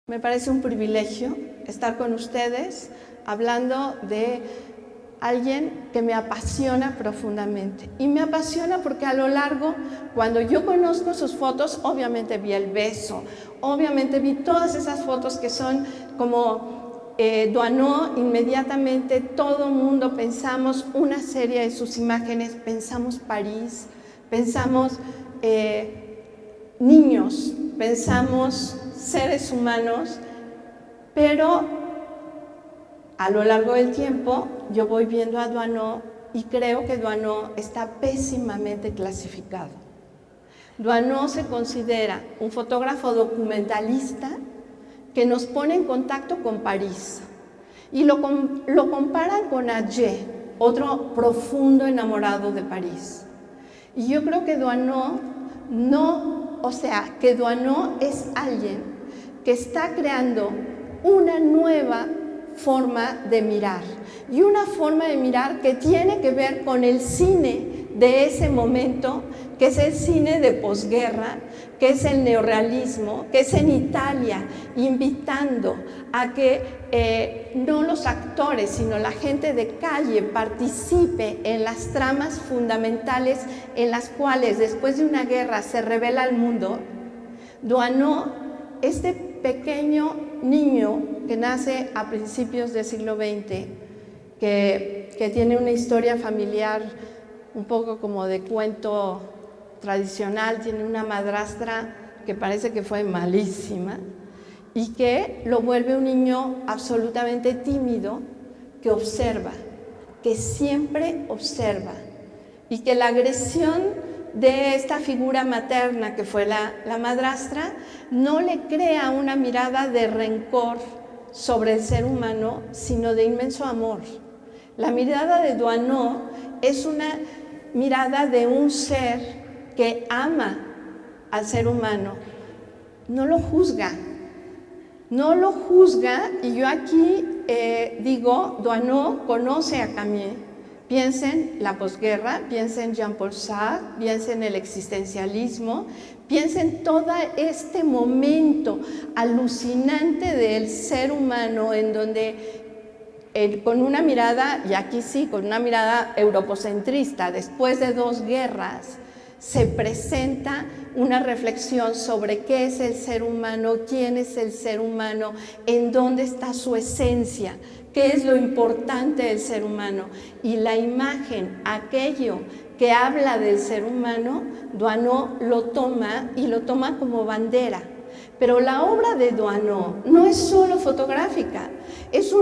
Me parece un privilegio estar con ustedes hablando de alguien que me apasiona profundamente. Y me apasiona porque a lo largo, cuando yo conozco sus fotos, obviamente vi el beso, obviamente vi todas esas fotos que son como Doisneau. Inmediatamente todo el mundo pensamos una serie de sus imágenes, pensamos París, pensamos niños, pensamos seres humanos, pero a lo largo del tiempo yo voy viendo a Doisneau y creo que Doisneau está pésimamente clasificado. Doisneau se considera un fotógrafo documentalista que nos pone en contacto con París y lo comparan con Atget, otro profundo enamorado de París. Y yo creo que Doisneau Doisneau es alguien que está creando una nueva forma de mirar, y una forma de mirar que tiene que ver con el cine de ese momento, que es el cine de posguerra, que es el neorrealismo, que es en Italia, invitando a que no los actores, sino la gente de calle participe en las tramas fundamentales en las cuales después de una guerra se revela el mundo. Doisneau, este pequeño niño que nace a principios del siglo XX, que tiene una historia familiar un poco como de cuento tradicional, tiene una madrastra que parece que fue malísima y que lo vuelve un niño absolutamente tímido, que observa, que siempre observa, y que la agresión de esta figura materna que fue la madrastra no le crea una mirada de rencor sobre el ser humano, sino de inmenso amor. La mirada de Doisneau es una mirada de un ser que ama al ser humano, no lo juzga, y yo aquí digo, Doisneau conoce a Camus. Piensen la posguerra, piensen Jean-Paul Sartre, piensen el existencialismo, piensen todo este momento alucinante del ser humano en donde con una mirada, y aquí sí, con una mirada europocentrista, después de 2 guerras, se presenta una reflexión sobre qué es el ser humano, quién es el ser humano, en dónde está su esencia, qué es lo importante del ser humano. Y la imagen, aquello que habla del ser humano, Doisneau lo toma y lo toma como bandera. Pero la obra de Doisneau no es solo fotográfica, es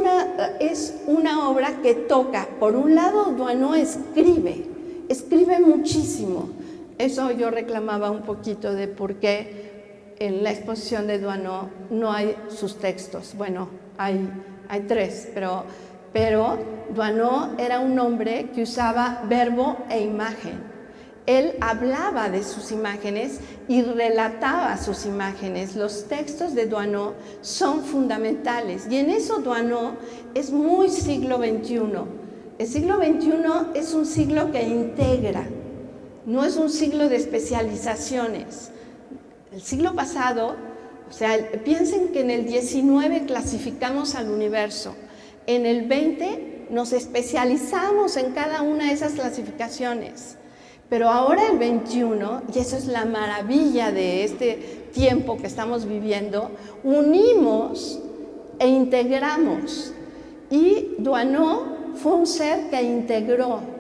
una obra que toca. Por un lado, Doisneau escribe muchísimo. Eso yo reclamaba un poquito de por qué en la exposición de Doisneau no hay sus textos. Bueno, hay 3, pero Doisneau era un hombre que usaba verbo e imagen. Él hablaba de sus imágenes y relataba sus imágenes. Los textos de Doisneau son fundamentales, y en eso Doisneau es muy siglo XXI. El siglo XXI es un siglo que integra, no es un siglo de especializaciones. El siglo pasado, piensen que en el 19 clasificamos al universo, en el 20 nos especializamos en cada una de esas clasificaciones, pero ahora el 21, y eso es la maravilla de este tiempo que estamos viviendo, unimos e integramos. Y Doisneau fue un ser que integró.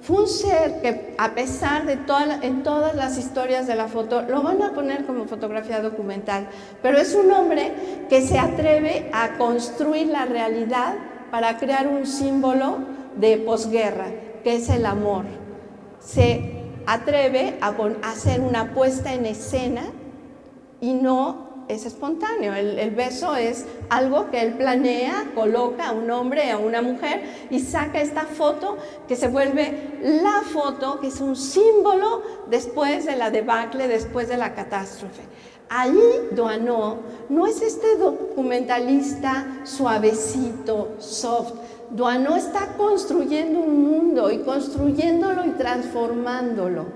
Fue un ser que, a pesar de en todas las historias de la foto, lo van a poner como fotografía documental, pero es un hombre que se atreve a construir la realidad para crear un símbolo de posguerra, que es el amor. Se atreve a hacer una puesta en escena y no es espontáneo. El beso es algo que él planea, coloca a un hombre, a una mujer, y saca esta foto que se vuelve la foto, que es un símbolo después de la debacle, después de la catástrofe. Ahí Doisneau no es este documentalista suavecito, soft. Doisneau está construyendo un mundo, y construyéndolo y transformándolo.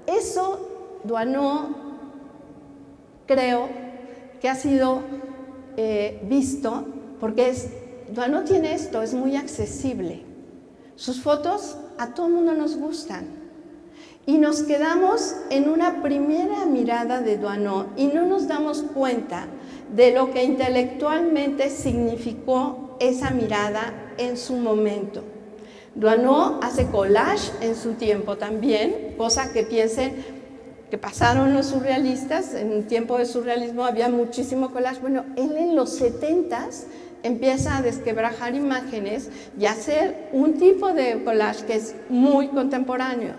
Eso Doisneau creo que ha sido visto, porque Doisneau tiene esto, es muy accesible. Sus fotos a todo el mundo nos gustan. Y nos quedamos en una primera mirada de Doisneau y no nos damos cuenta de lo que intelectualmente significó esa mirada en su momento. Doisneau hace collage en su tiempo también, cosa que piensen que pasaron los surrealistas. En el tiempo del surrealismo había muchísimo collage. Bueno, él en los 70s empieza a desquebrajar imágenes y a hacer un tipo de collage que es muy contemporáneo.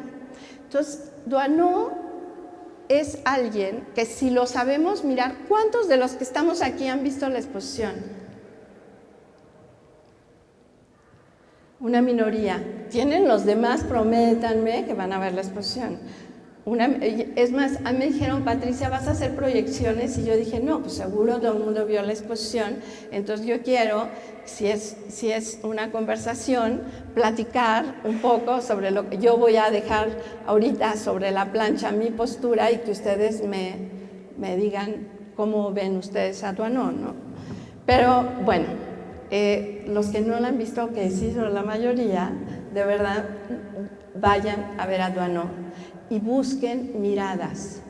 Entonces, Doisneau es alguien que, si lo sabemos mirar, ¿cuántos de los que estamos aquí han visto la exposición? Una minoría. ¿Tienen los demás? Prométanme que van a ver la exposición. Es más, a mí me dijeron, Patricia, ¿vas a hacer proyecciones? Y yo dije, no, pues seguro todo el mundo vio la exposición. Entonces yo quiero, si es una conversación, platicar un poco sobre lo que yo voy a dejar ahorita sobre la plancha, mi postura, y que ustedes me digan cómo ven ustedes a Doisneau, ¿no? Pero bueno, los que no la han visto, que sí son la mayoría, de verdad, vayan a ver a Doisneau y busquen miradas.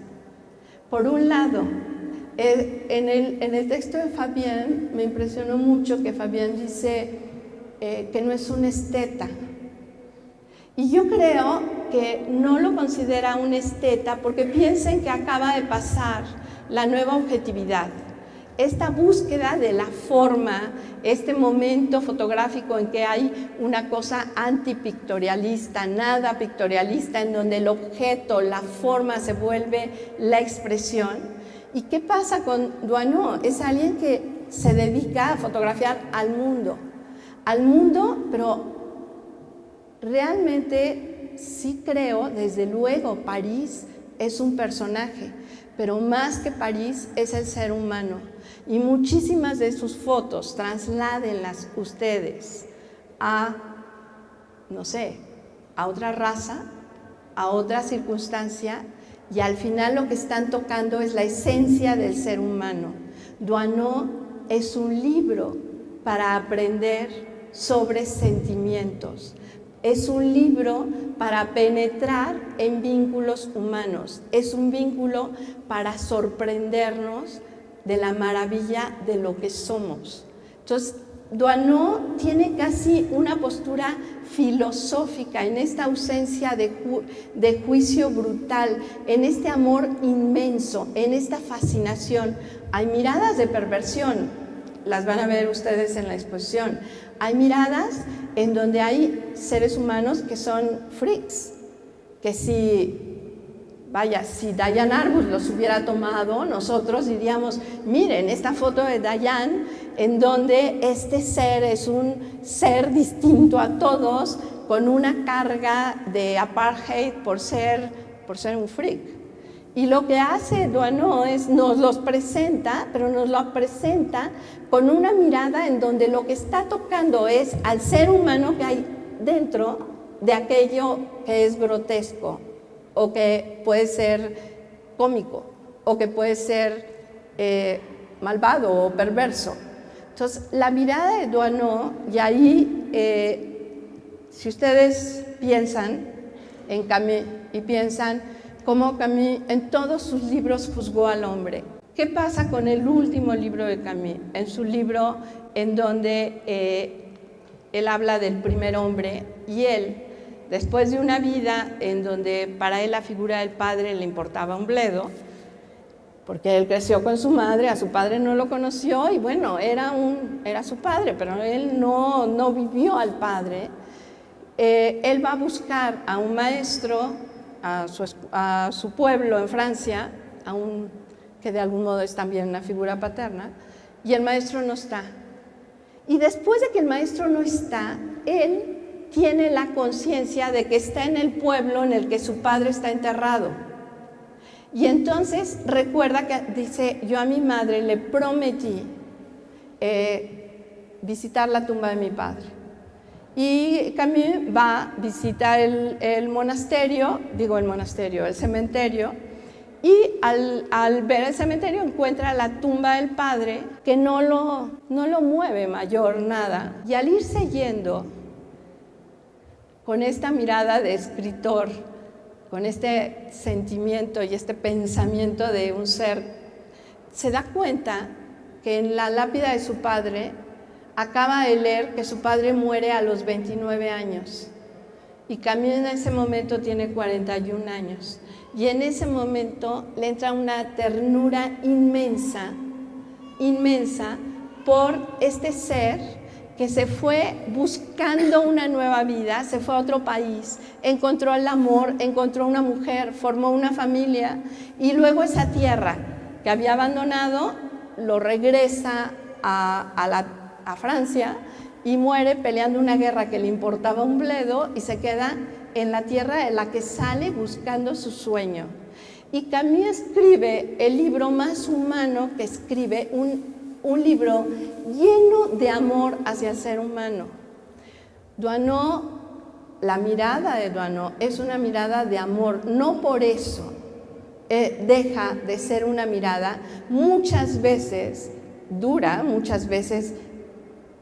Por un lado, en el texto de Fabienne me impresionó mucho que Fabienne dice que no es un esteta. Y yo creo que no lo considera un esteta porque piensen que acaba de pasar la nueva objetividad. Esta búsqueda de la forma, este momento fotográfico en que hay una cosa antipictorialista, nada pictorialista, en donde el objeto, la forma se vuelve la expresión. ¿Y qué pasa con Doisneau? Es alguien que se dedica a fotografiar al mundo, pero realmente sí creo, desde luego, París es un personaje, pero más que París es el ser humano. Y muchísimas de sus fotos, trasládenlas ustedes a, no sé, a otra raza, a otra circunstancia, y al final lo que están tocando es la esencia del ser humano. Doisneau es un libro para aprender sobre sentimientos. Es un libro para penetrar en vínculos humanos. Es un vínculo para sorprendernos de la maravilla de lo que somos. Entonces, Doisneau tiene casi una postura filosófica en esta ausencia de juicio brutal, en este amor inmenso, en esta fascinación. Hay miradas de perversión, las van a ver ustedes en la exposición. Hay miradas en donde hay seres humanos que son freaks, que si Diane Arbus los hubiera tomado, nosotros diríamos, miren, esta foto de Diane, en donde este ser es un ser distinto a todos, con una carga de apartheid por ser un freak. Y lo que hace Doisneau es, nos los presenta, pero nos lo presenta con una mirada en donde lo que está tocando es al ser humano que hay dentro de aquello que es grotesco, o que puede ser cómico, o que puede ser malvado o perverso. Entonces, la mirada de Doisneau, y ahí, si ustedes piensan en Camus y piensan cómo Camus en todos sus libros juzgó al hombre. ¿Qué pasa con el último libro de Camus? En su libro en donde él habla del primer hombre, y él, después de una vida en donde para él la figura del padre le importaba un bledo, porque él creció con su madre, a su padre no lo conoció y bueno, era su padre, pero él no vivió al padre. Él va a buscar a un maestro, a su pueblo en Francia, que de algún modo es también una figura paterna, y el maestro no está. Y después de que el maestro no está, él tiene la conciencia de que está en el pueblo en el que su padre está enterrado. Y entonces recuerda que dice, yo a mi madre le prometí visitar la tumba de mi padre. Y Camus va a visitar el cementerio, Y al ver el cementerio encuentra la tumba del padre, que no lo mueve mayor nada. Y al irse yendo, con esta mirada de escritor, con este sentimiento y este pensamiento de un ser, se da cuenta que en la lápida de su padre acaba de leer que su padre muere a los 29 años. Y Camus en ese momento tiene 41 años. Y en ese momento le entra una ternura inmensa, inmensa, por este ser que se fue buscando una nueva vida, se fue a otro país, encontró el amor, encontró una mujer, formó una familia, y luego esa tierra que había abandonado lo regresa a Francia y muere peleando una guerra que le importaba un bledo y se queda en la tierra en la que sale buscando su sueño. Y Camus escribe el libro más humano que escribe, un libro lleno de amor hacia el ser humano. Doisneau, la mirada de Doisneau es una mirada de amor, no por eso deja de ser una mirada muchas veces dura, muchas veces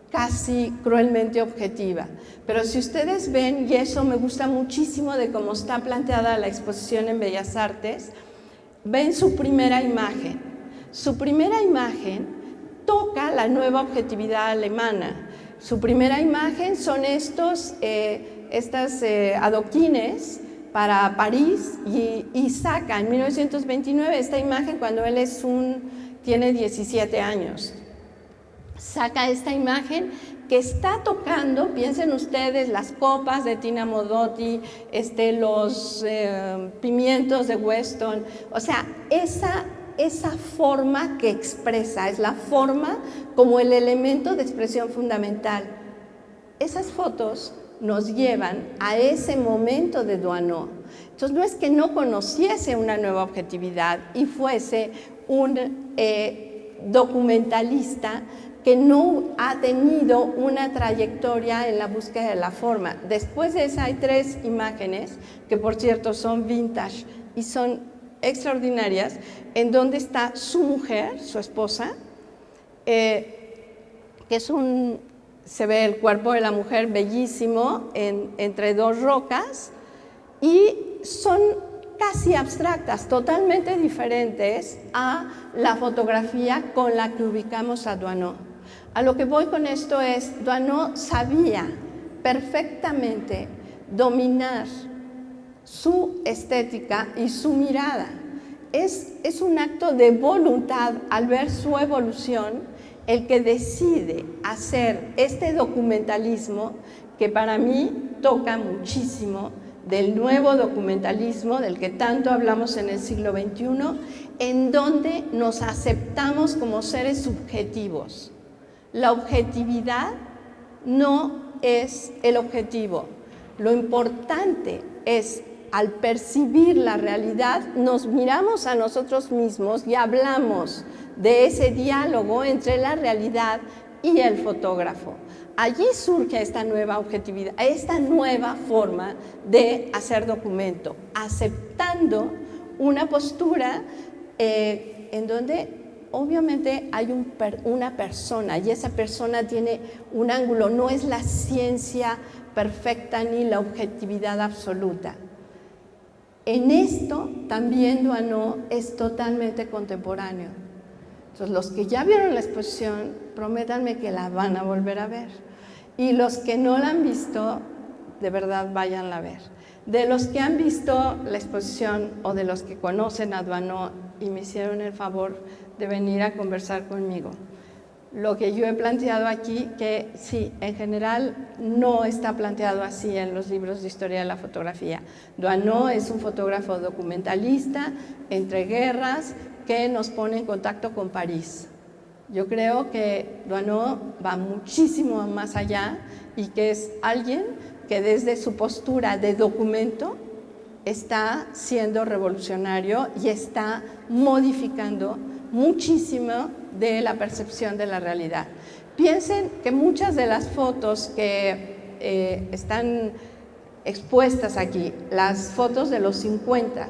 casi cruelmente objetiva. Pero si ustedes ven, y eso me gusta muchísimo de cómo está planteada la exposición en Bellas Artes, ven su primera imagen. Su primera imagen toca la nueva objetividad alemana. Su primera imagen son estos adoquines para París y saca en 1929 esta imagen cuando él tiene 17 años. Saca esta imagen que está tocando, piensen ustedes, las copas de Tina Modotti, los pimientos de Weston, o sea, esa forma que expresa, es la forma como el elemento de expresión fundamental. Esas fotos nos llevan a ese momento de Doisneau. Entonces no es que no conociese una nueva objetividad y fuese un documentalista que no ha tenido una trayectoria en la búsqueda de la forma. Después de esa hay 3 imágenes, que por cierto son vintage y son extraordinarias, en donde está su mujer, su esposa, que se ve el cuerpo de la mujer bellísimo entre 2 rocas, y son casi abstractas, totalmente diferentes a la fotografía con la que ubicamos a Doisneau. A lo que voy con esto es, Doisneau sabía perfectamente dominar su estética y su mirada. Es un acto de voluntad al ver su evolución el que decide hacer este documentalismo que para mí toca muchísimo del nuevo documentalismo del que tanto hablamos en el siglo XXI, en donde nos aceptamos como seres subjetivos. La objetividad no es el objetivo. Lo importante es, al percibir la realidad, nos miramos a nosotros mismos y hablamos de ese diálogo entre la realidad y el fotógrafo. Allí surge esta nueva objetividad, esta nueva forma de hacer documento, aceptando una postura en donde obviamente hay una persona, y esa persona tiene un ángulo, no es la ciencia perfecta ni la objetividad absoluta. En esto también Doisneau es totalmente contemporáneo. Entonces, los que ya vieron la exposición, prométanme que la van a volver a ver. Y los que no la han visto, de verdad, váyanla a ver. De los que han visto la exposición o de los que conocen a Doisneau y me hicieron el favor de venir a conversar conmigo, lo que yo he planteado aquí, que sí, en general no está planteado así en los libros de historia de la fotografía. Doisneau es un fotógrafo documentalista entre guerras que nos pone en contacto con París. Yo creo que Doisneau va muchísimo más allá y que es alguien que desde su postura de documento está siendo revolucionario y está modificando muchísimo de la percepción de la realidad. Piensen que muchas de las fotos que están expuestas aquí, las fotos de los 50.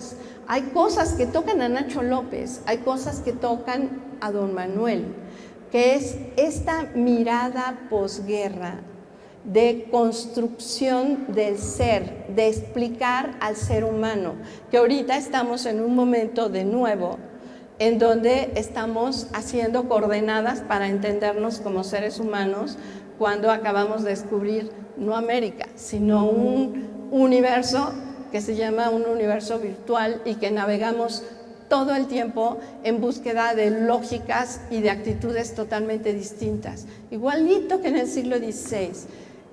Hay cosas que tocan a Nacho López, hay cosas que tocan a don Manuel, que es esta mirada posguerra de construcción del ser, de explicar al ser humano, que ahorita estamos en un momento de nuevo en donde estamos haciendo coordenadas para entendernos como seres humanos cuando acabamos de descubrir no América, sino un universo que se llama un universo virtual y que navegamos todo el tiempo en búsqueda de lógicas y de actitudes totalmente distintas. Igualito que en el siglo XVI,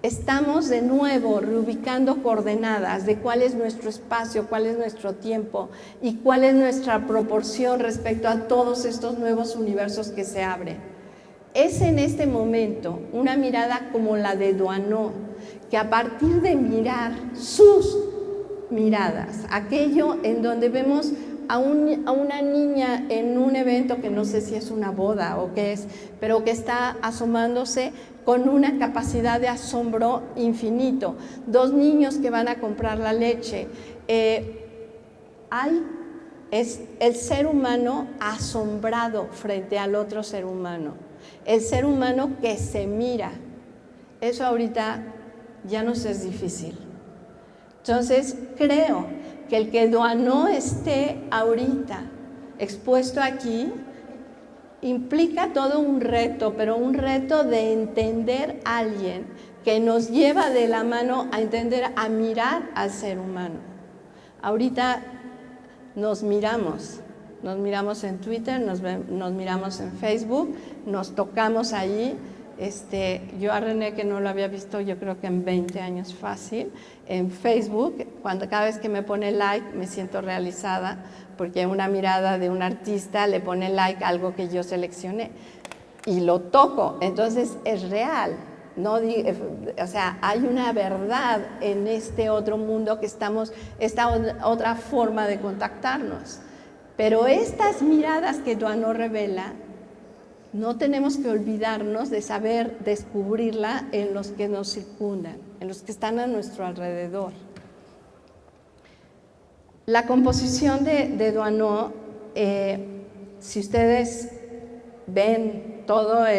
estamos de nuevo reubicando coordenadas de cuál es nuestro espacio, cuál es nuestro tiempo y cuál es nuestra proporción respecto a todos estos nuevos universos que se abren. Es en este momento una mirada como la de Doisneau, que a partir de mirar sus miradas, aquello en donde vemos a una niña en un evento que no sé si es una boda o qué es, pero que está asomándose con una capacidad de asombro infinito. Dos niños que van a comprar la leche. Es el ser humano asombrado frente al otro ser humano. El ser humano que se mira. Eso ahorita ya nos es difícil. Entonces, creo que el que Doisneau esté ahorita expuesto aquí implica todo un reto, pero un reto de entender a alguien que nos lleva de la mano a entender, a mirar al ser humano. Ahorita nos miramos en Twitter, nos miramos en Facebook, nos tocamos allí. Yo a René, que no lo había visto, yo creo que en 20 años fácil, en Facebook, cada vez que me pone like me siento realizada, porque una mirada de un artista le pone like a algo que yo seleccioné y lo toco, entonces es real, ¿no? O sea, hay una verdad en este otro mundo que esta otra forma de contactarnos, pero estas miradas que Doisneau revela, no tenemos que olvidarnos de saber descubrirla en los que nos circundan, en los que están a nuestro alrededor. La composición de Doisneau, si ustedes ven todas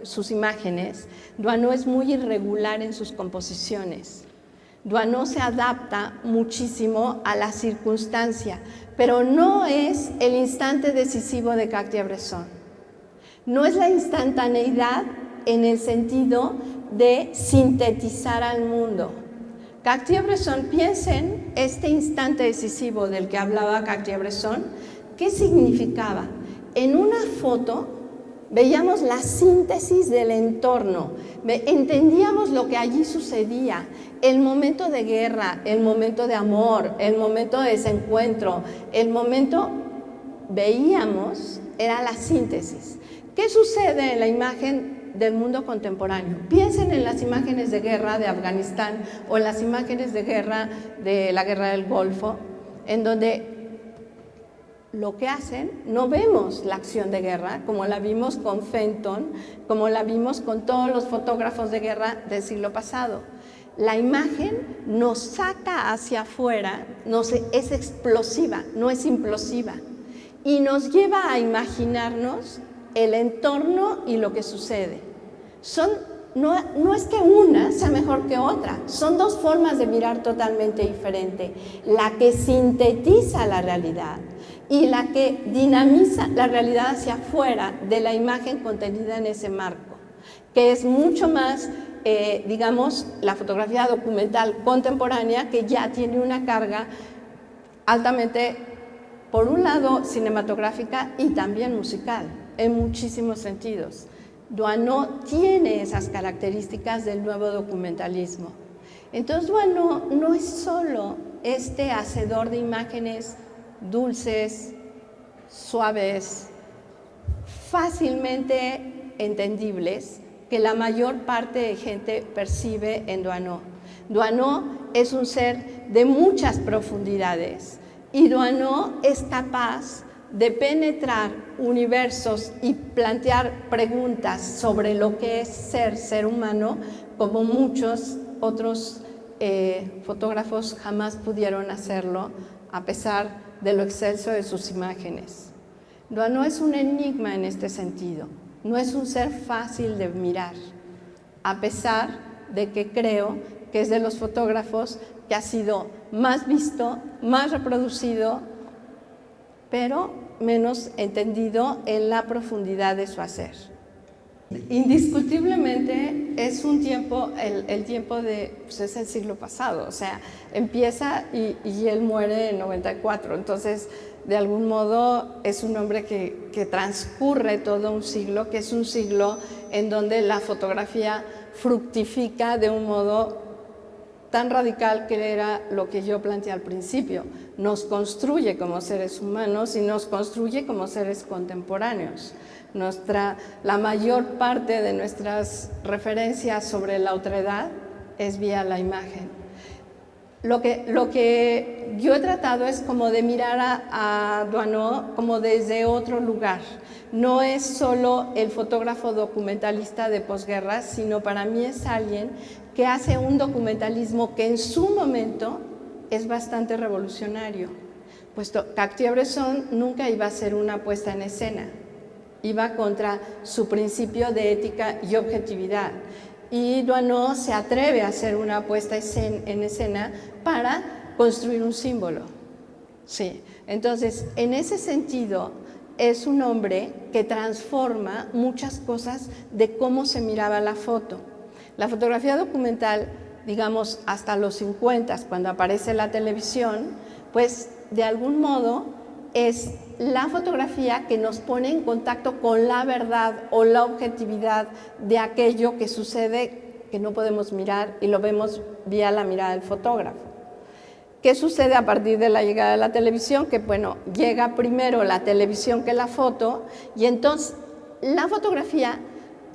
sus imágenes, Doisneau es muy irregular en sus composiciones. Doisneau se adapta muchísimo a la circunstancia, pero no es el instante decisivo de Cartier-Bresson. No es la instantaneidad en el sentido de sintetizar al mundo. Cartier-Bresson, piensen este instante decisivo del que hablaba Cartier-Bresson, ¿qué significaba? En una foto veíamos la síntesis del entorno, entendíamos lo que allí sucedía, el momento de guerra, el momento de amor, el momento de desencuentro, el momento, veíamos, era la síntesis. ¿Qué sucede en la imagen del mundo contemporáneo? Piensen en las imágenes de guerra de Afganistán o en las imágenes de guerra de la guerra del Golfo, en donde lo que hacen, no vemos la acción de guerra, como la vimos con Fenton, como la vimos con todos los fotógrafos de guerra del siglo pasado. La imagen nos saca hacia afuera, es explosiva, no es implosiva, y nos lleva a imaginarnos el entorno y lo que sucede. No es que una sea mejor que otra, son dos formas de mirar totalmente diferentes. La que sintetiza la realidad y la que dinamiza la realidad hacia afuera de la imagen contenida en ese marco, que es mucho más, digamos, la fotografía documental contemporánea, que ya tiene una carga altamente, por un lado, cinematográfica y también musical, en muchísimos sentidos. Doisneau tiene esas características del nuevo documentalismo. Entonces, Doisneau no es solo este hacedor de imágenes dulces, suaves, fácilmente entendibles, que la mayor parte de gente percibe en Doisneau. Doisneau es un ser de muchas profundidades y Doisneau es capaz de penetrar universos y plantear preguntas sobre lo que es ser humano, como muchos otros fotógrafos jamás pudieron hacerlo a pesar de lo excelso de sus imágenes. Doisneau es un enigma en este sentido, no es un ser fácil de mirar, a pesar de que creo que es de los fotógrafos que ha sido más visto, más reproducido, pero menos entendido en la profundidad de su hacer. Indiscutiblemente es un tiempo, el tiempo de, pues es el siglo pasado, o sea, empieza y él muere en 94, entonces de algún modo es un hombre que transcurre todo un siglo, que es un siglo en donde la fotografía fructifica de un modo tan radical que era lo que yo planteé al principio. Nos construye como seres humanos y nos construye como seres contemporáneos. La mayor parte de nuestras referencias sobre la otredad es vía la imagen. Lo que yo he tratado es como de mirar a Doisneau como desde otro lugar. No es solo el fotógrafo documentalista de posguerra, sino para mí es alguien que hace un documentalismo que en su momento es bastante revolucionario, puesto Cartier-Bresson nunca iba a ser una puesta en escena, iba contra su principio de ética y objetividad. Y Doisneau se atreve a hacer una puesta en escena para construir un símbolo. Sí. Entonces, en ese sentido, es un hombre que transforma muchas cosas de cómo se miraba la foto. La fotografía documental, digamos, hasta los 50, cuando aparece la televisión, pues de algún modo es la fotografía que nos pone en contacto con la verdad o la objetividad de aquello que sucede que no podemos mirar y lo vemos vía la mirada del fotógrafo. ¿Qué sucede a partir de la llegada de la televisión? Que bueno, llega primero la televisión que la foto y entonces la fotografía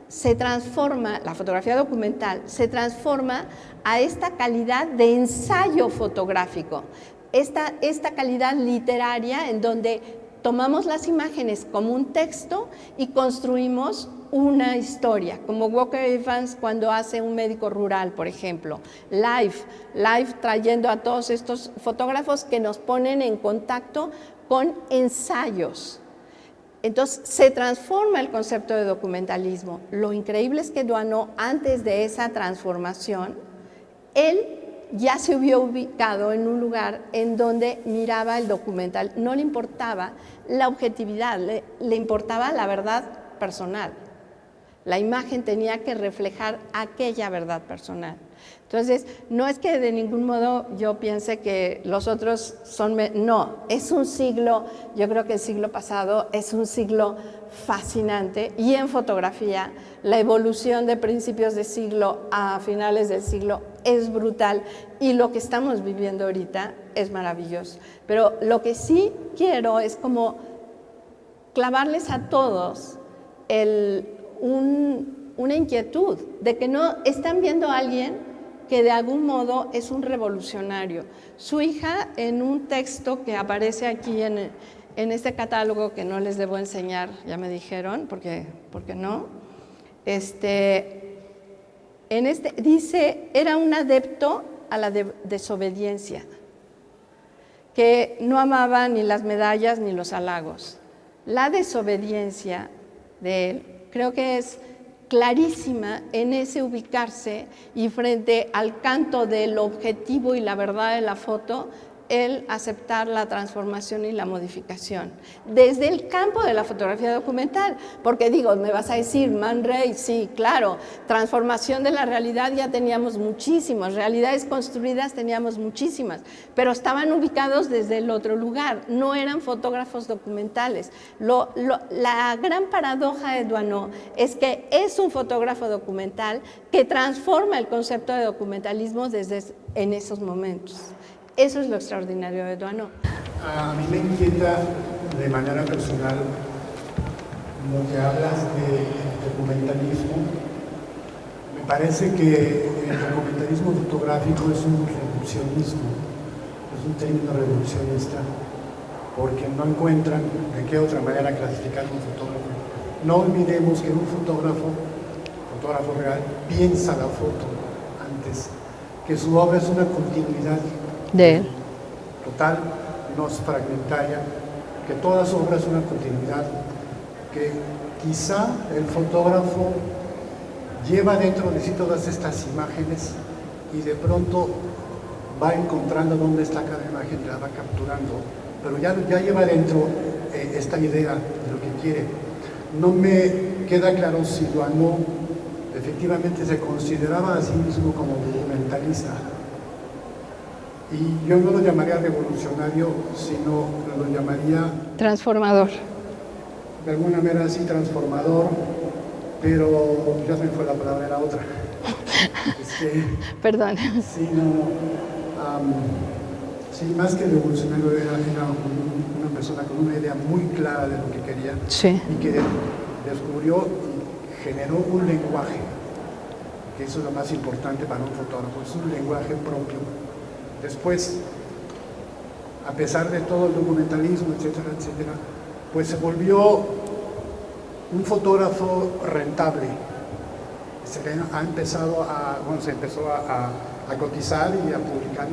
se transforma, la fotografía documental se transforma a esta calidad de ensayo fotográfico, esta calidad literaria en donde tomamos las imágenes como un texto y construimos una historia, como Walker Evans cuando hace Un médico rural, por ejemplo. Life trayendo a todos estos fotógrafos que nos ponen en contacto con ensayos. Entonces se transforma el concepto de documentalismo. Lo increíble es que Doisneau, antes de esa transformación, él ya se había ubicado en un lugar en donde miraba el documental. No le importaba la objetividad, le importaba la verdad personal. La imagen tenía que reflejar aquella verdad personal. Entonces, no es que de ningún modo yo piense que los otros son... No, es un siglo, yo creo que el siglo pasado es un siglo fascinante y en fotografía la evolución de principios de siglo a finales del siglo es brutal y lo que estamos viviendo ahorita es maravilloso. Pero lo que sí quiero es como clavarles a todos una inquietud de que no están viendo a alguien que de algún modo es un revolucionario. Su hija, en un texto que aparece aquí en este catálogo, que no les debo enseñar, ya me dijeron, porque no, dice, era un adepto a la desobediencia, que no amaba ni las medallas ni los halagos. La desobediencia de él creo que es clarísima en ese ubicarse y frente al canto del objetivo y la verdad de la foto, el aceptar la transformación y la modificación. Desde el campo de la fotografía documental, porque digo, me vas a decir, Man Ray, sí, claro, transformación de la realidad ya teníamos muchísimas, realidades construidas teníamos muchísimas, pero estaban ubicados desde el otro lugar, no eran fotógrafos documentales. La gran paradoja de Doisneau es que es un fotógrafo documental que transforma el concepto de documentalismo en esos momentos. Eso es lo extraordinario de Doisneau. A mí me inquieta de manera personal lo que hablas de documentalismo. Me parece que el documentalismo fotográfico es un reduccionismo, es un término reduccionista, porque no encuentran de qué otra manera clasificar un fotógrafo. No olvidemos que un fotógrafo real, piensa la foto antes que su obra es una continuidad de él. total, no es fragmentaria, que toda su obra es una continuidad, que quizá el fotógrafo lleva dentro de sí todas estas imágenes y de pronto va encontrando dónde está cada imagen y la va capturando, pero ya lleva dentro esta idea de lo que quiere. No me queda claro si Doisneau efectivamente se consideraba a sí mismo como documentalista. Y yo no lo llamaría revolucionario, sino lo llamaría... Transformador. De alguna manera sí, transformador, pero ya se me fue la palabra, era otra. Perdón. Sí, sí, más que revolucionario, era una persona con una idea muy clara de lo que quería. Sí. Y que descubrió y generó un lenguaje, que eso es lo más importante para un fotógrafo, es un lenguaje propio. Después, a pesar de todo el documentalismo, etcétera, etcétera, pues se volvió un fotógrafo rentable. Se empezó a cotizar y a publicar,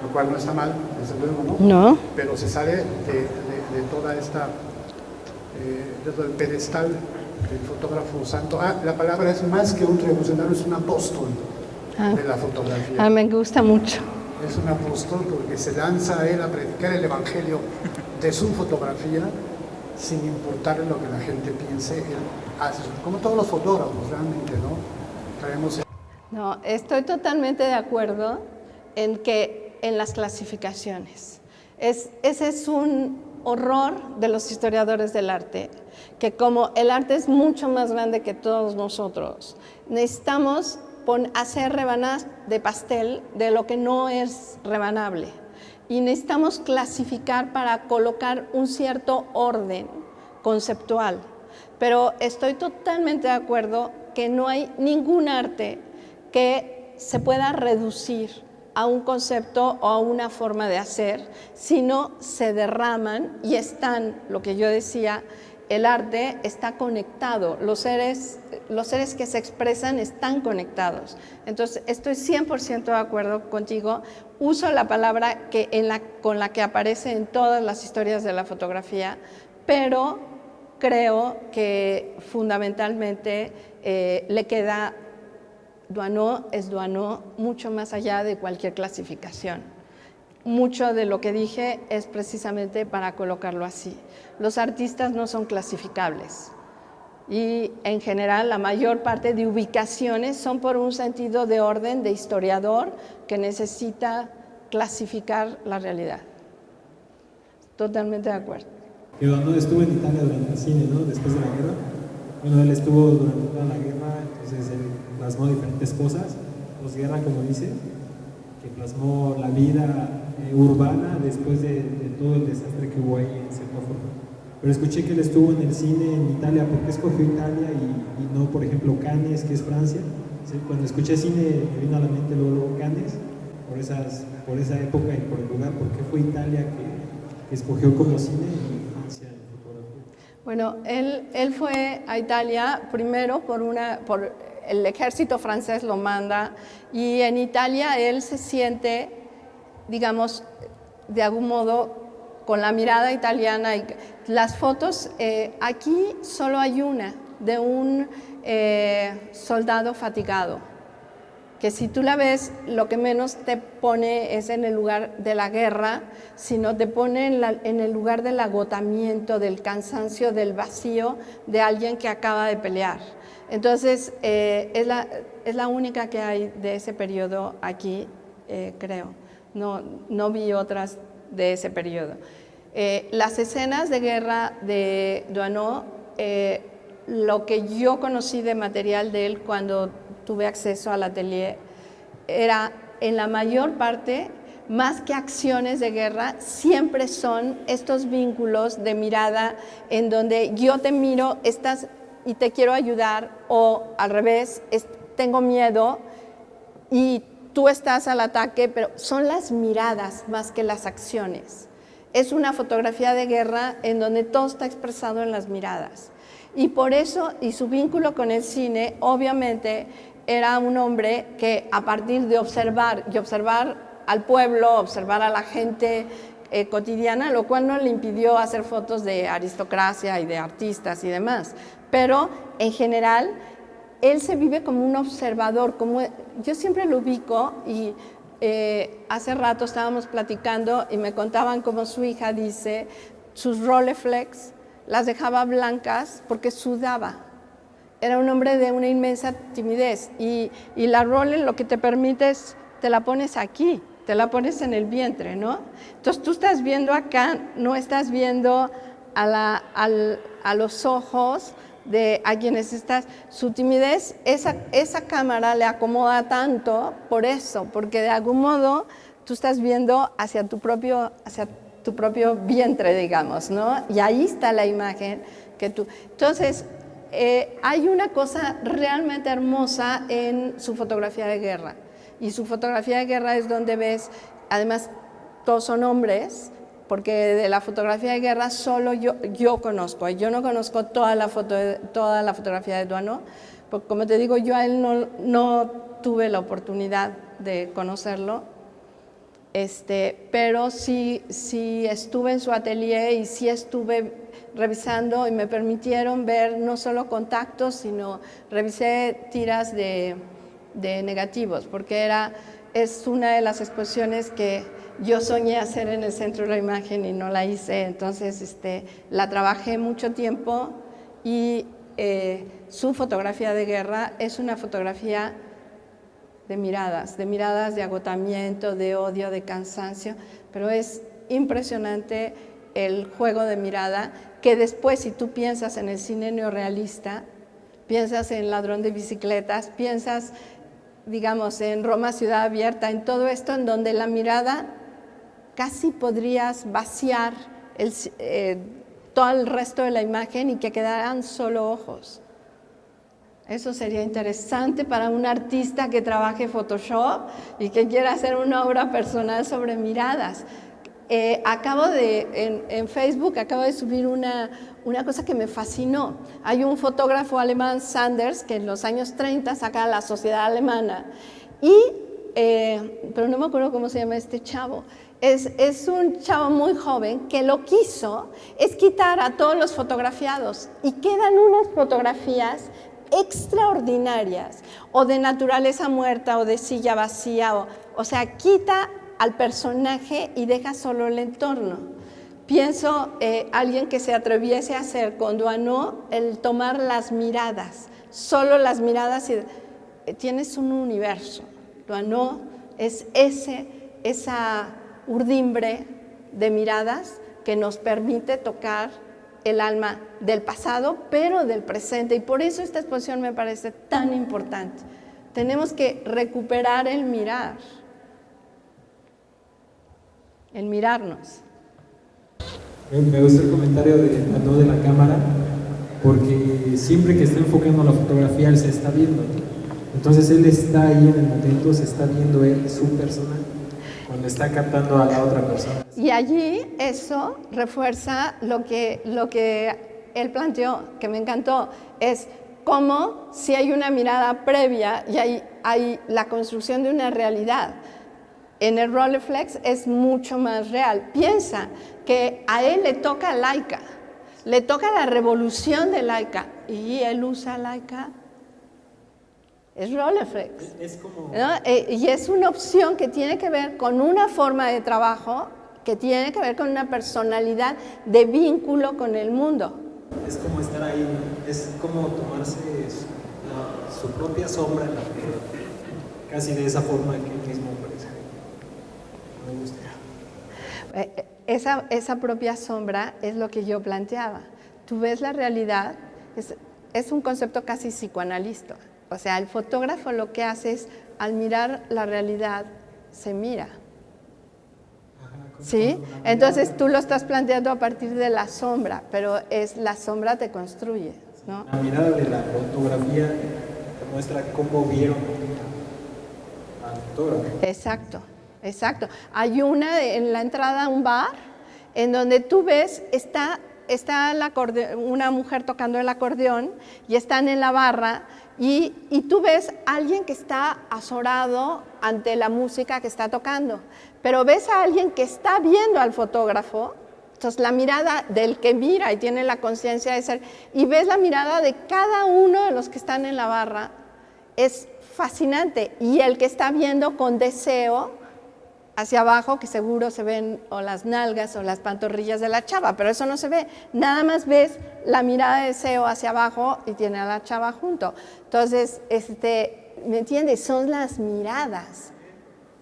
lo cual no está mal, desde luego, ¿no? No. Pero se sale de toda esta, de todo el pedestal del fotógrafo santo. La palabra es más que un revolucionario, es un apóstol de la fotografía. Me gusta mucho. Es un apóstol porque se lanza a él a predicar el evangelio de su fotografía sin importarle lo que la gente piense. Él hace, como todos los fotógrafos realmente, ¿no? Traemos... No, estoy totalmente de acuerdo en las clasificaciones. Ese es un horror de los historiadores del arte, que como el arte es mucho más grande que todos nosotros, necesitamos hacer rebanadas de pastel de lo que no es rebanable. Y necesitamos clasificar para colocar un cierto orden conceptual. Pero estoy totalmente de acuerdo que no hay ningún arte que se pueda reducir a un concepto o a una forma de hacer, sino se derraman y están, lo que yo decía, el arte está conectado, los seres que se expresan están conectados. Entonces, estoy 100% de acuerdo contigo. Uso la palabra con la que aparece en todas las historias de la fotografía, pero creo que fundamentalmente le queda, Doisneau es Doisneau mucho más allá de cualquier clasificación. Mucho de lo que dije es precisamente para colocarlo así. Los artistas no son clasificables y en general la mayor parte de ubicaciones son por un sentido de orden de historiador que necesita clasificar la realidad. Totalmente de acuerdo. Que Doisneau estuvo en Italia durante el cine, ¿no? Después de la guerra. Bueno, él estuvo durante toda la guerra, entonces él plasmó diferentes cosas, posguerra como dice, que plasmó la vida urbana después de todo el desastre que hubo ahí en cierta forma. Pero escuché que él estuvo en el cine en Italia. ¿Por qué escogió Italia y no, por ejemplo, Cannes, que es Francia? ¿Sí? Cuando escuché cine me vino a la mente luego Cannes, por esa época y por el lugar. ¿Por qué fue Italia que escogió como cine y Francia en fotografía? Bueno, él fue a Italia primero por el ejército francés lo manda, y en Italia él se siente, digamos, de algún modo con la mirada italiana. Y las fotos, aquí solo hay una de un soldado fatigado, que si tú la ves, lo que menos te pone es en el lugar de la guerra, sino te pone en el lugar del agotamiento, del cansancio, del vacío de alguien que acaba de pelear. Entonces, es la única que hay de ese periodo aquí, creo. No vi otras de ese periodo. Las escenas de guerra de Doisneau, lo que yo conocí de material de él cuando tuve acceso al atelier, era en la mayor parte, más que acciones de guerra, siempre son estos vínculos de mirada en donde yo te miro, estás y te quiero ayudar, o al revés, tengo miedo y tú estás al ataque, pero son las miradas más que las acciones. Es una fotografía de guerra en donde todo está expresado en las miradas. Y por eso, y su vínculo con el cine, obviamente, era un hombre que a partir de observar al pueblo, observar a la gente cotidiana, lo cual no le impidió hacer fotos de aristocracia y de artistas y demás, pero en general él se vive como un observador, yo siempre lo ubico y hace rato estábamos platicando y me contaban cómo su hija dice, sus Rolleiflex las dejaba blancas porque sudaba. Era un hombre de una inmensa timidez y la Rolex lo que te permite es, te la pones aquí, te la pones en el vientre, ¿no? Entonces tú estás viendo acá, no estás viendo a los ojos de a quienes estás. Su timidez, esa cámara le acomoda tanto por eso, porque de algún modo tú estás viendo hacia tu propio vientre, digamos, ¿no? Y ahí está la imagen que tú... Entonces, hay una cosa realmente hermosa en su fotografía de guerra. Y su fotografía de guerra es donde ves, además, todos son hombres, porque de la fotografía de guerra solo yo conozco. Yo no conozco toda la fotografía de Doisneau, porque como te digo, yo a él no tuve la oportunidad de conocerlo, pero sí estuve en su atelier y sí estuve revisando y me permitieron ver no solo contactos, sino revisé tiras de negativos, porque es una de las exposiciones que yo soñé hacer en el Centro de la Imagen y no la hice, entonces la trabajé mucho tiempo y su fotografía de guerra es una fotografía de miradas de agotamiento, de odio, de cansancio, pero es impresionante el juego de mirada que después, si tú piensas en el cine neorrealista, piensas en Ladrón de bicicletas, piensas, digamos, en Roma Ciudad Abierta, en todo esto en donde la mirada casi podrías vaciar todo el resto de la imagen y que quedaran solo ojos. Eso sería interesante para un artista que trabaje Photoshop y que quiera hacer una obra personal sobre miradas. En Facebook acabo de subir una cosa que me fascinó. Hay un fotógrafo alemán, Sanders, que en los años 30 saca La Sociedad Alemana, pero no me acuerdo cómo se llama este chavo. Es un chavo muy joven que lo que hizo es quitar a todos los fotografiados y quedan unas fotografías extraordinarias, o de naturaleza muerta, o de silla vacía, o sea, quita al personaje y deja solo el entorno. Pienso alguien que se atreviese a hacer con Doisneau el tomar las miradas, solo las miradas, y tienes un universo. Doisneau es esa urdimbre de miradas que nos permite tocar el alma del pasado, pero del presente, y por eso esta exposición me parece tan importante. Tenemos que recuperar el mirar, el mirarnos. Me gusta el comentario de la cámara, porque siempre que está enfocando la fotografía, él se está viendo, ¿no? Entonces él está ahí en el momento, se está viendo él, su persona, cuando está captando a la otra persona. Y allí eso refuerza lo que él planteó, que me encantó, es cómo si hay una mirada previa y hay la construcción de una realidad. En el Rolleiflex es mucho más real. Piensa que a él le toca Leica, le toca la revolución de Leica, y él usa Leica. Es Rolleiflex, ¿no? Y es una opción que tiene que ver con una forma de trabajo, que tiene que ver con una personalidad de vínculo con el mundo. Es como estar ahí, ¿no? Es como tomarse su propia sombra en la fotografía, casi de esa forma que él mismo parece. Me gusta. Esa propia sombra es lo que yo planteaba. Tú ves la realidad, es un concepto casi psicoanalista. O sea, el fotógrafo lo que hace es, al mirar la realidad, se mira. ¿Sí? Entonces tú lo estás planteando a partir de la sombra, pero la sombra te construye, ¿no? La mirada de la fotografía te muestra cómo vieron al fotógrafo. Exacto, exacto. Hay una en la entrada a un bar en donde tú ves, está está una mujer tocando el acordeón y están en la barra y tú ves a alguien que está azorado ante la música que está tocando, pero ves a alguien que está viendo al fotógrafo. Entonces la mirada del que mira y tiene la conciencia de ser, y ves la mirada de cada uno de los que están en la barra, es fascinante. Y el que está viendo con deseo hacia abajo, que seguro se ven o las nalgas o las pantorrillas de la chava, pero eso no se ve. Nada más ves la mirada de deseo hacia abajo y tiene a la chava junto. Entonces, ¿me entiendes? Son las miradas.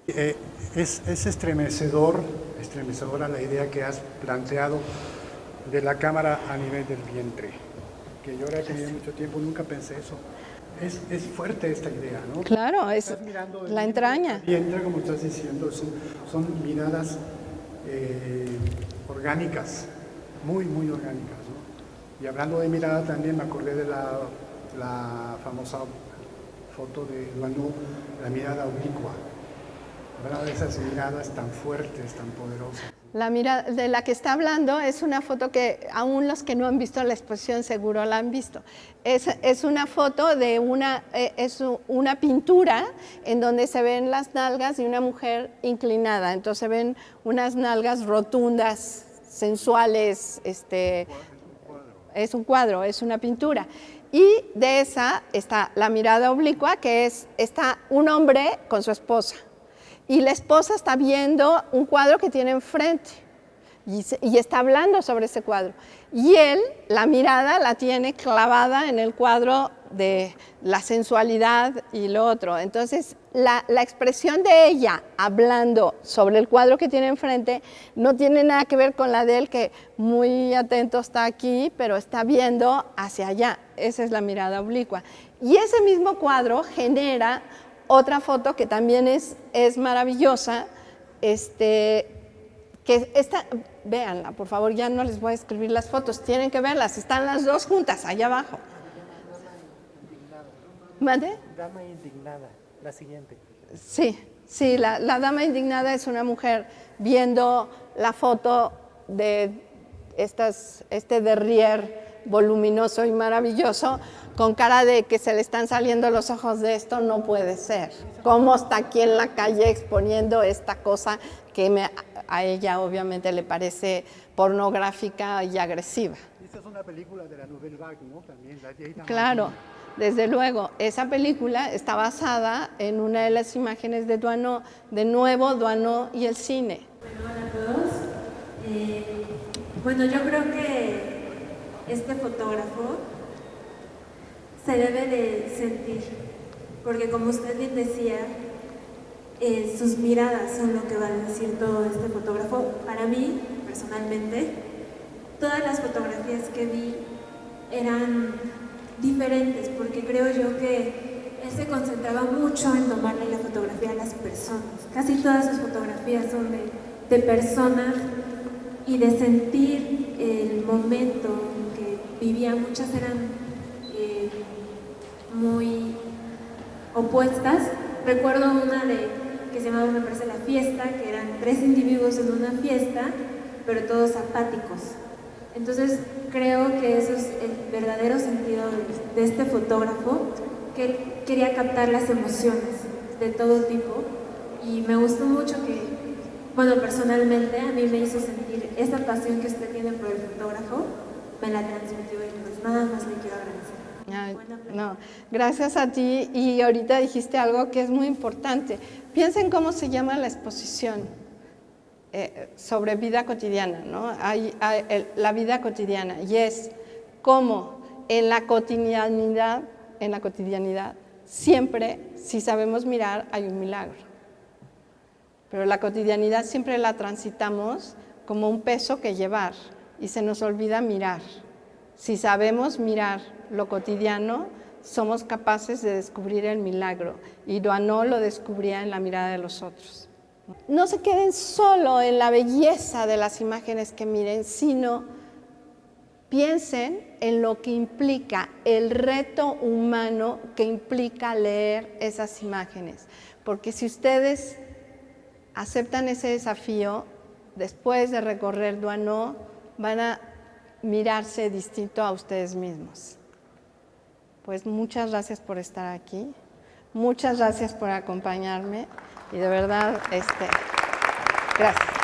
Es estremecedora la idea que has planteado de la cámara a nivel del vientre, que yo la he tenido mucho tiempo, nunca pensé eso. Es fuerte esta idea, ¿no? Claro, es la entraña. Vientre, como estás diciendo, son miradas orgánicas, muy, muy orgánicas, ¿no? Y hablando de mirada también me acordé de la famosa foto de Duanot, la mirada oblicua. De esas miradas tan fuertes, tan poderosas. La mirada de la que está hablando es una foto que aún los que no han visto la exposición seguro la han visto. Es una foto de una pintura en donde se ven las nalgas de una mujer inclinada. Entonces se ven unas nalgas rotundas, sensuales. Es un cuadro, es una pintura. Y de esa está la mirada oblicua, que está un hombre con su esposa. Y la esposa está viendo un cuadro que tiene enfrente y está hablando sobre ese cuadro. Y él, la mirada la tiene clavada en el cuadro de la sensualidad y lo otro. Entonces, la expresión de ella hablando sobre el cuadro que tiene enfrente no tiene nada que ver con la de él, que muy atento está aquí, pero está viendo hacia allá. Esa es la mirada oblicua. Y ese mismo cuadro genera otra foto que también es maravillosa, véanla, por favor, ya no les voy a escribir las fotos, tienen que verlas, están las dos juntas, allá abajo. ¿Mande? Dama indignada, la siguiente. Sí, la dama indignada es una mujer viendo la foto de este derrier voluminoso y maravilloso, con cara de que se le están saliendo los ojos de esto, no puede ser. ¿Cómo está aquí en la calle exponiendo esta cosa que a ella obviamente le parece pornográfica y agresiva? Esta es una película de la Nouvelle Vague, ¿no? También, Claro, desde luego. Esa película está basada en una de las imágenes de Duanot, de nuevo Duanot y el cine. Hola a todos. Bueno, yo creo que este fotógrafo se debe de sentir, porque como usted bien decía, sus miradas son lo que va a decir todo este fotógrafo. Para mí, personalmente, todas las fotografías que vi eran diferentes, porque creo yo que él se concentraba mucho en tomarle la fotografía a las personas. Casi todas sus fotografías son de personas y de sentir el momento en que vivía. Muchas eran muy opuestas. Recuerdo una que se llamaba, me parece, La Fiesta, que eran 3 individuos en una fiesta, pero todos apáticos. Entonces creo que eso es el verdadero sentido de este fotógrafo, que él quería captar las emociones de todo tipo, y me gustó mucho que, bueno, personalmente a mí me hizo sentir esa pasión que usted tiene por el fotógrafo, me la transmitió, y pues nada más le quiero agradecer. No, gracias a ti. Y ahorita dijiste algo que es muy importante. Piensen cómo se llama la exposición sobre vida cotidiana, ¿no? La vida cotidiana, y es cómo en la cotidianidad, siempre, si sabemos mirar, hay un milagro. Pero la cotidianidad siempre la transitamos como un peso que llevar y se nos olvida mirar. Si sabemos mirar lo cotidiano, somos capaces de descubrir el milagro, y Duanot lo descubría en la mirada de los otros. No se queden solo en la belleza de las imágenes que miren, sino piensen en lo que implica el reto humano que implica leer esas imágenes, porque si ustedes aceptan ese desafío, después de recorrer Duanot, van a mirarse distinto a ustedes mismos. Pues muchas gracias por estar aquí, muchas gracias por acompañarme y de verdad, gracias.